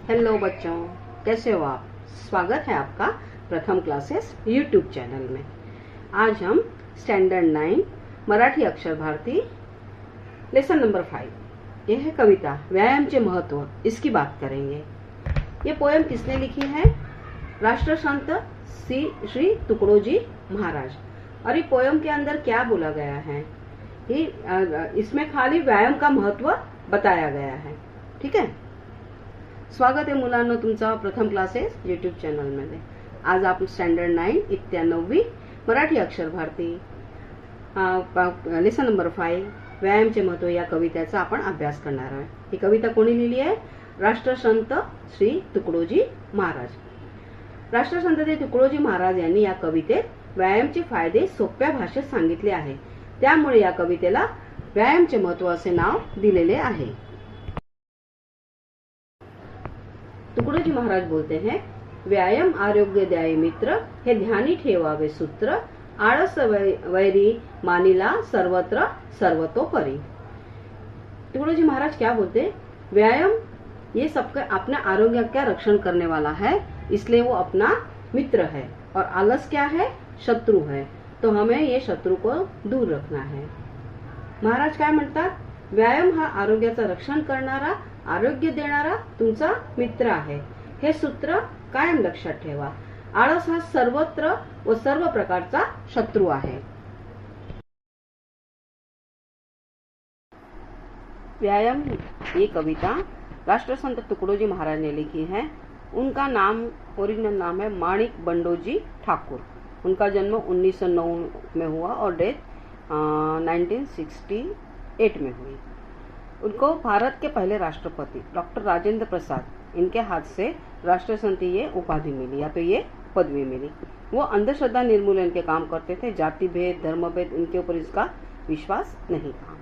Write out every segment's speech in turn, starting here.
Hello बच्चों, कैसे हो आप। स्वागत है आपका प्रथम क्लासेस यूट्यूब चैनल में। आज हम स्टैंडर्ड 9 मराठी अक्षर भारती लेसन नंबर 5 यह है कविता व्यायाम के महत्व, इसकी बात करेंगे। ये पोएम किसने लिखी है? राष्ट्रसंत श्री तुकडोजी महाराज। और ये पोएम के अंदर क्या बोला गया है? इसमें खाली व्यायाम का महत्व बताया गया है। ठीक है। स्वागत आहे मुलांनो तुमचं प्रथम क्लासेस यूट्यूब चॅनल मध्ये। आज आपण स्टँडर्ड 9 इयत्ता 9वी मराठी अक्षर भारती लेसन नंबर 5 व्यायामचे महत्व या कवितेचा आपण अभ्यास करणार आहोत। ही कविता कोणी लिहिली आहे? राष्ट्रसंत श्री तुकडोजी महाराज। राष्ट्रसंत श्री तुकडोजी महाराज यांनी या कवितेत व्यायामचे फायदे सोप्या भाषेत सांगितले आहे। त्यामुळे या कवितेला व्यायामचे महत्व असे नाव दिलेले आहे। तुकडोजी महाराज बोलते हैं, व्यायाम आरोग्य द्याये मित्र, हे ध्यानी ठेवावे सूत्र, आळस वैरी मानिला सर्वत्र सर्वतोपरी। तुकडोजी महाराज क्या बोलते? व्यायाम ये सबका अपने आरोग्य का रक्षण करने वाला है, इसलिए वो अपना मित्र है। और आलस क्या है? शत्रु है। तो हमें ये शत्रु को दूर रखना है। महाराज काय म्हणतात? व्यायाम हा आरोग्याचं रक्षण करणारा, आरोग्य देणारा तुमचा मित्र आहे। हे सूत्र कायम लक्षात ठेवा। आळस हा सर्वत्र व सर्व प्रकारचा शत्रु आहे। व्यायाम ये कविता राष्ट्रसंत तुकडोजी महाराज ने लिखी है। उनका नाम ओरिजिनल नाम है माणिक बंडोजी ठाकुर। उनका जन्म 1909 में हुआ और डेथ 1968 में हुई। उनको भारत के पहले राष्ट्रपति डॉक्टर राजेंद्र प्रसाद इनके हाथ से राष्ट्रसंत ये उपाधि मिली या तो ये पदवी मिली। वो अंधश्रद्धा निर्मूलन के काम करते थे। जाति भेद धर्म भेद इनके ऊपर इसका विश्वास नहीं था।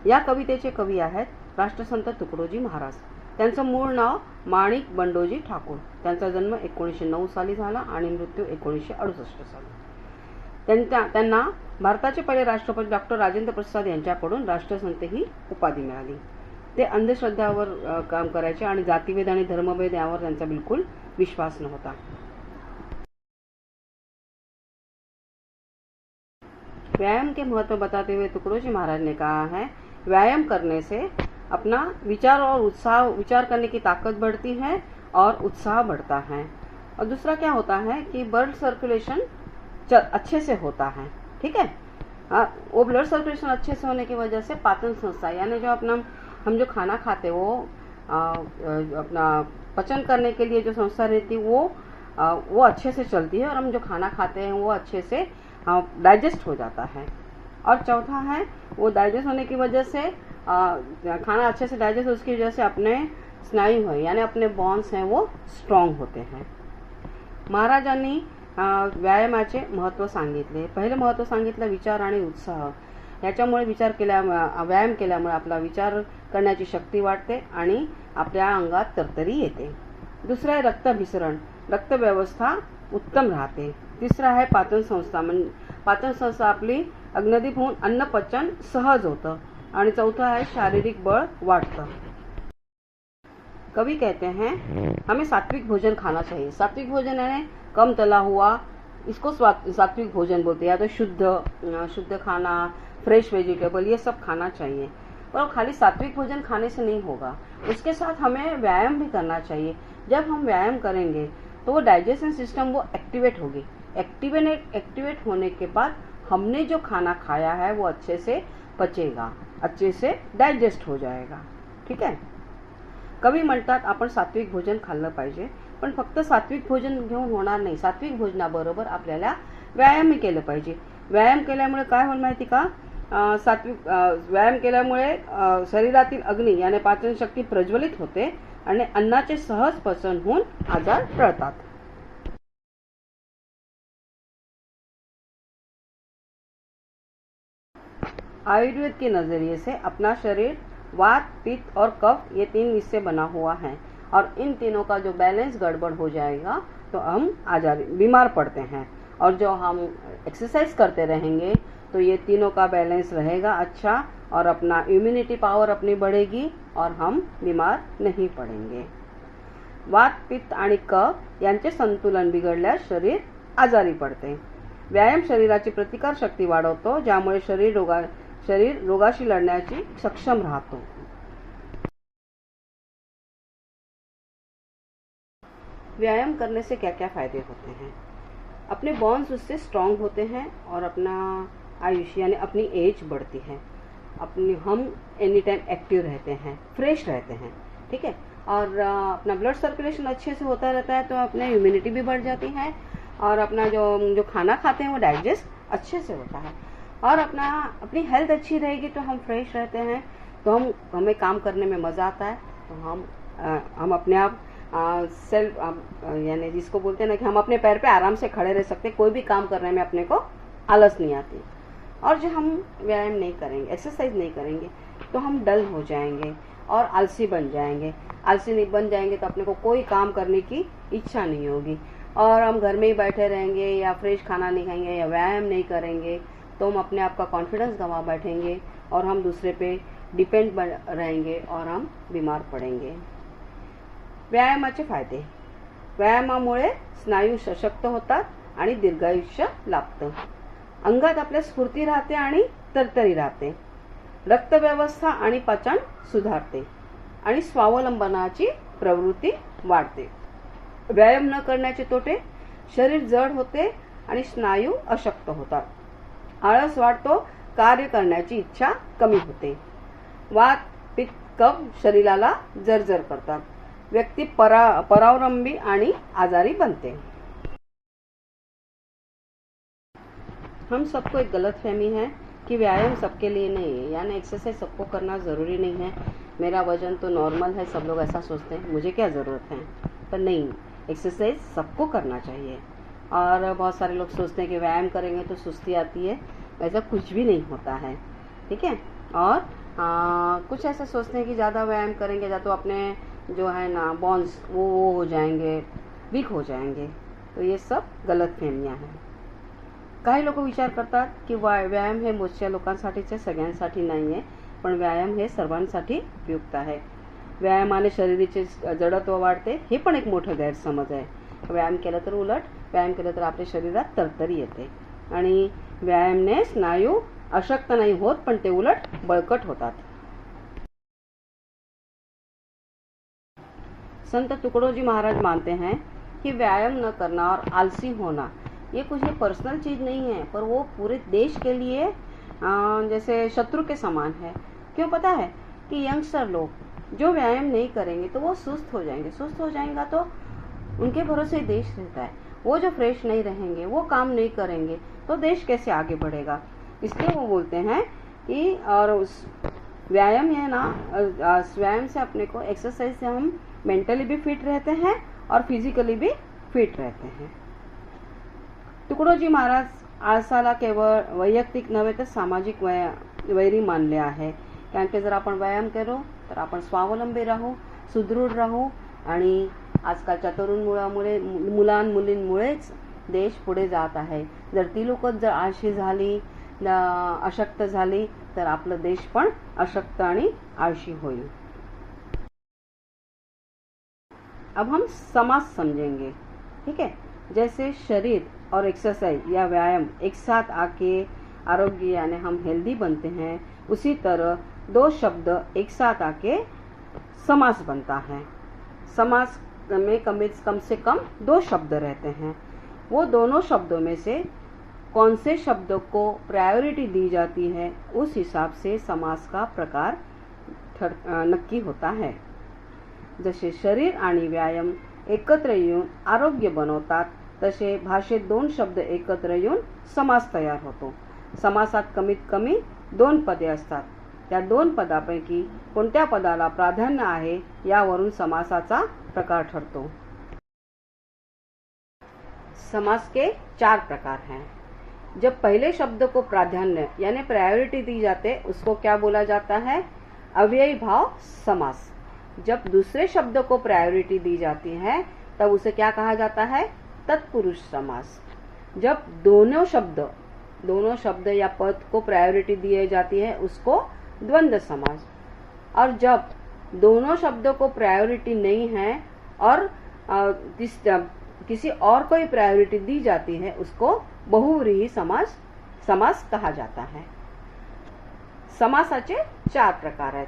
या कवितेचे कवी आहेत राष्ट्रसंत तुकडोजी महाराज। त्यांचं मूळ नाव माणिक बंडोजी ठाकूर। त्यांचा जन्म 1909 साली झाला आणि मृत्यू 1968 साली। त्यांना भारताचे पहिले राष्ट्रपती डॉक्टर राजेंद्र प्रसाद यांच्याकडून राष्ट्रसंत ही उपाधी मिळाली। ते अंधश्रद्धावर काम करायचे आणि जातीभेद आणि धर्मभेद यावर त्यांचा बिलकुल विश्वास नव्हता। व्यायाम के महत्व बताते हुए तुकडोजी महाराज ने कहा है, व्यायाम करने से अपना विचार करने की ताकत बढ़ती है और उत्साह बढ़ता है। और दूसरा क्या होता है कि ब्लड सर्कुलेशन अच्छे से होता है। ठीक है। वो ब्लड सर्कुलेशन अच्छे से होने की वजह से पाचन संस्था यानी जो हम जो खाना खाते वो अपना पचन करने के लिए जो संस्था रहती वो अच्छे से चलती है और हम जो खाना खाते हैं वो अच्छे से डाइजेस्ट हो जाता है। और चौथा है वो डाइजेस्ट होने की वजह से खाना अच्छे से डाइजेस्ट उसकी वजह से अपने स्नायु है यानी अपने बॉन्स हैं वो स्ट्रॉन्ग होते हैं। महाराजांनी व्यायामाचे महत्व सांगितले। पहिले महत्व सांगितलं विचार आणि उत्साह। याच्यामुळे व्यायाम केल्यामुळे आपला विचार करण्याची शक्ती वाढते आणि आपल्या अंगात तरतरी येते। दुसरा आहे रक्ताभिसरण, रक्त व्यवस्था उत्तम राहते। तिसरा आहे पाचन संस्था, पाचन संस्था आपली अग्नदीप होऊन अन्न पचन सहज होतं। आणि चौथा है शारीरिक बल वाढतं। कवि कहते हैं हमें सात्विक भोजन खाना चाहिए। सात्विक भोजन यानी कम तला हुआ, इसको सात्विक भोजन बोलते हैं। या तो शुद्ध खाना, फ्रेश वेजिटेबल ये सब खाना चाहिए। पर खाली सात्विक भोजन खाने से नहीं होगा, उसके साथ हमें व्यायाम भी करना चाहिए। जब हम व्यायाम करेंगे तो वो डाइजेशन सिस्टम वो एक्टिवेट होगी। एक्टिवेट होने के बाद हमने जो खाना खाया है वो अच्छे से पचेगा, अच्छे से डायजेस्ट हो जाएगा। ठीक आहे। कवी म्हणतात आपण सात्विक भोजन खाल्लं पाहिजे, पण फक्त सात्विक भोजन घेऊन होणार नाही। सात्विक भोजनाबरोबर आपल्याला व्यायामही केलं पाहिजे। व्यायाम केल्यामुळे काय होईल माहिती का? व्यायाम केल्यामुळे शरीरातील अग्नी यानी पाचन शक्ती प्रज्वलित होते आणि अन्नाचे सहज पचन होऊन आजार टळतात। आयुर्वेद के नजरिए से अपना शरीर वात, पित्त और कफ ये 3 हिस्से बना हुआ है और इन तीनों का जो बैलेंस गड़बड़ हो जाएगा तो हम बीमार पड़ते हैं। और जो हम एक्सरसाइज करते रहेंगे तो ये तीनों का बैलेंस रहेगा अच्छा और अपना इम्यूनिटी पावर अपनी बढ़ेगी और हम बीमार नहीं पड़ेंगे। वात, पित्त आणि कफ यांचे संतुलन बिघडल्यास शरीर आजारी पडते. व्यायाम शरीराची प्रतिकार शक्ती वाढवतो, ज्यामुळे शरीर रोगाशी लढण्याची सक्षम राहतो. व्यायाम करने से क्या क्या फायदे होते हैं? अपने बॉन्स उससे स्ट्रांग होते हैं और अपना आयुष्य यानी अपनी एज बढ़ती है. हम एनी टाइम एक्टिव रहते हैं, फ्रेश रहते हैं. ठीक है. और अपना ब्लड सर्कुलेशन अच्छे से होता रहता है, तो अपना इम्यूनिटी भी बढ़ जाती है और अपना जो खाना खाते हैं वो डाइजेस्ट अच्छे से होता है. और अपनी हेल्थ अच्छी रहेगी तो हम फ्रेश रहते हैं, तो हमें काम करने में मज़ा आता है. तो हम अपने आप सेल्फ यानी जिसको बोलते हैं ना कि हम अपने पैर पे आराम से खड़े रह सकते, कोई भी काम करने में अपने को आलस नहीं आती. और जो हम व्यायाम नहीं करेंगे, एक्सरसाइज नहीं करेंगे, तो हम डल हो जाएंगे और आलसी बन जाएंगे. आलसी नहीं बन जाएंगे तो अपने को कोई काम करने की इच्छा नहीं होगी और हम घर में ही बैठे रहेंगे या फ्रेश खाना नहीं खाएंगे या व्यायाम नहीं करेंगे, तो हम अपने आप का कॉन्फिडेंस गंवा बैठेंगे और हम दूसरे पे डिपेंड रहेंगे और हम बीमार पडेंगे. व्यायामाचे फायदे. व्यायामामुळे स्नायू सशक्त होतात आणि दीर्घायुष्य लाभतं. अंगात आपल्या स्फूर्ती राहते आणि तरतरी राहते. रक्तव्यवस्था आणि पचन सुधारते आणि स्वावलंबनाची प्रवृत्ती वाढते. व्यायाम न करण्याचे तोटे. शरीर जड होते आणि स्नायू अशक्त होतात. आळस वाढतो, कार्य करण्याची इच्छा कमी होते. वात, पित्त, कफ शरीराला जर्जर करतात. व्यक्ति परावलंबी आणि आजारी बनते. हम सबको एक गलत फहमी है कि व्यायाम सबके लिए नहीं है, यानी एक्सरसाइज सबको करना ज़रूरी नहीं है. मेरा वजन तो नॉर्मल है, सब लोग ऐसा सोचते हैं, मुझे क्या ज़रूरत है. पर नहीं, एक्सरसाइज सबको करना चाहिए. और बहुत सारे लोग सोचते हैं कि व्यायाम करेंगे तो सुस्ती आती है. ऐसा कुछ भी नहीं होता है. ठीक है. और कुछ ऐसा सोचते हैं कि ज़्यादा व्यायाम करेंगे या तो अपने जो है ना बॉन्स वो हो जाएंगे, वीक हो जाएंगे. तो ये सब गलत फहमियाँ हैं. काही लोक विचार करतात की व्यायाम हे मोजक्या लोकांसाठीच आहे, सगळ्यांसाठी नाही आहे. पण व्यायाम हे सर्वांसाठी उपयुक्त आहे. व्यायामाने शरीराचे जडत्व वाढते, हे पण एक मोठं गैरसमज आहे. व्यायाम केलं तर उलट, व्यायाम केलं तर आपल्या शरीरात तरतरी येते आणि व्यायामाने स्नायू अशक्त नाही होत, पण ते उलट बळकट होतात. संत तुकडोजी महाराज मानते हैं कि व्यायाम न करना और आलसी होना ये कुछ ये पर्सनल चीज़ नहीं है, पर वो पूरे देश के लिए जैसे शत्रु के समान है. क्यों पता है कि यंगस्टर लोग जो व्यायाम नहीं करेंगे तो वो सुस्त हो जाएंगे. सुस्त हो जाएंगे तो उनके भरोसे देश रहता है. वो जो फ्रेश नहीं रहेंगे, वो काम नहीं करेंगे, तो देश कैसे आगे बढ़ेगा. इसलिए वो बोलते हैं कि और उस व्यायाम है ना, व्यायाम से अपने को एक्सरसाइज से हम मेंटली भी फिट रहते हैं और फिजिकली भी फिट रहते हैं. तुकडोजी महाराज आळसाला केवळ वैयक्तिक नव्हे तर सामाजिक वैरी मानले आहे. कारण की जर आपण व्यायाम केलो तर आपण स्वावलंबी राहू, सुदृढ राहू आणि आजकालच्या तरुण मुलांमुलींमुळेच देश पुढे जात आहे. जर ती लोकच जर आळशी झाली, अशक्त झाली तर आपला देश पण अशक्त आणि आळशी होईल. अब हम समाज समझेंगे. ठीक है. जैसे शरीर और एक्सरसाइज या व्यायाम एक साथ आके आरोग्य यानी हम हेल्दी बनते हैं, उसी तरह दो शब्द एक साथ आके समास बनता है. समास में कम से कम दो शब्द रहते हैं. वो दोनों शब्दों में से कौन से शब्द को प्रायोरिटी दी जाती है, उस हिसाब से समास का प्रकार नक्की होता है. जसे शरीर आणि व्यायाम एकत्र येऊन आरोग्य बनवतात, तसे भाषेत दोन शब्द एकत्र येऊन समास तयार होतो. समासात कमीत कमी दोन पदे असतात. त्या दोन पदापैकी कोणत्या पदाला प्राधान्य आहे यावरून समासाचा प्रकार ठरतो. समास के 4 प्रकार हैं. जब पहले शब्द को प्राधान्य यानी प्रायोरिटी दी जाते उसको क्या बोला जाता है? अव्ययी भाव समास. जब दूसरे शब्द को प्रायोरिटी दी जाती है तब उसे क्या कहा जाता है? तत्पुरुष समास. जब दोनों शब्द या पद को प्रायोरिटी दी जाती है उसको द्वंद्व समास. और जब दोनों शब्दों को प्रायोरिटी नहीं है और किसी और कोई प्रायोरिटी दी जाती है उसको बहुव्रीही समास कहा जाता है। समासाचे 4 प्रकार आहेत।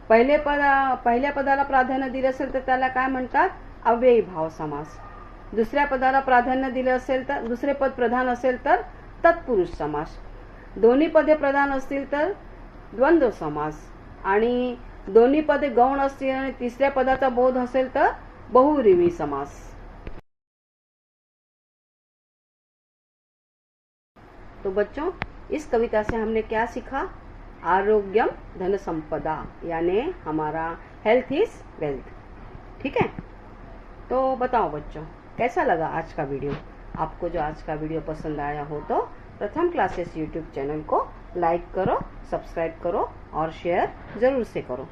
पहिल्या पदाला प्राधान्य दिले असेल तर त्याला काय म्हणतात? अव्ययी भाव समास। दुसऱ्या पदाला प्राधान्य दिले असेल तर, दुसरे पद प्रधान असेल तर तत्पुरुष समास। दोन्ही पदे प्रधान असतील तर द्वंद्व समास, आणि दोन्ही पदे गौण असतील आणि तिसऱ्या पदाचा बोध असेल तर बहुव्रीही समास। तो बच्चों, इस कविता से हमने क्या सीखा? आरोग्यम धन संपदा, यानी हमारा हेल्थ इज वेल्थ। ठीक है, तो बताओ बच्चों, कैसा लगा आज का वीडियो? आपको जो आज का वीडियो पसंद आया हो तो प्रथम क्लासेस यूट्यूब चैनल को लाइक करो, सब्सक्राइब करो और शेयर जरूर से करो।